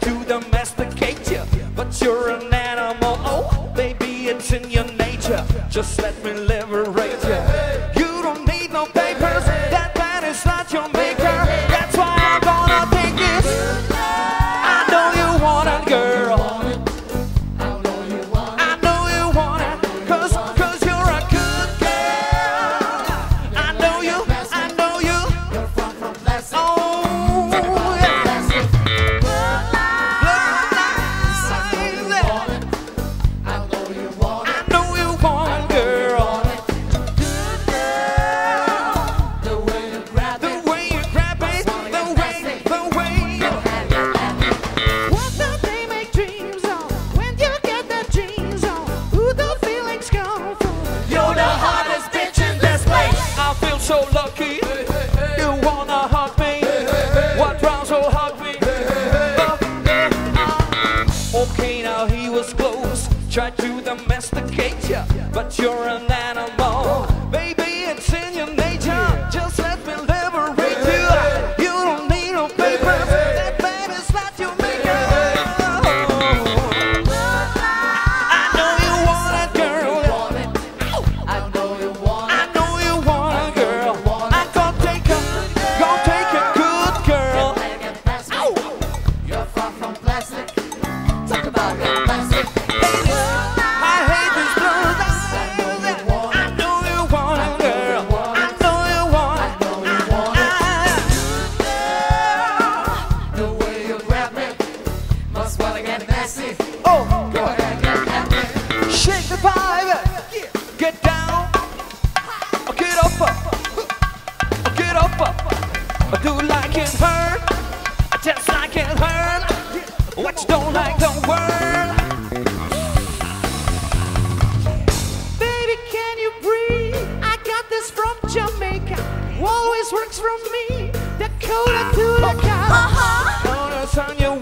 to domesticate you, but you're an animal. Oh, baby, it's in your nature. Just let me liberate you. You don't need no papers. That man is not your maker. That's why I'm gonna take it. I know you want it, girl. I know you want it, cause you're a good girl. I know you. You're far from blessed. Oh, so lucky, you wanna hug me. What round, so hug me. Okay, now he was close, tried to domesticate you, but you're an animal. Baby, it's in your nature. Just let me liberate you. You don't need no papers. That man is not your maker. I know you want it, girl. I know you want it. You're far from plastic. Talk about the plastic. I hate this blue eyes. I know you want it, girl. I know you want it. The way you grab me must wanna get nasty. Oh, Go ahead, get happy. shake the vibe. Get down. Get up. Get up. Do like it hurt. Just like it hurt. What you don't like, don't worry. Baby, can you breathe? I got this from Jamaica. Always works for me. Dakota to Dakota. Gonna turn your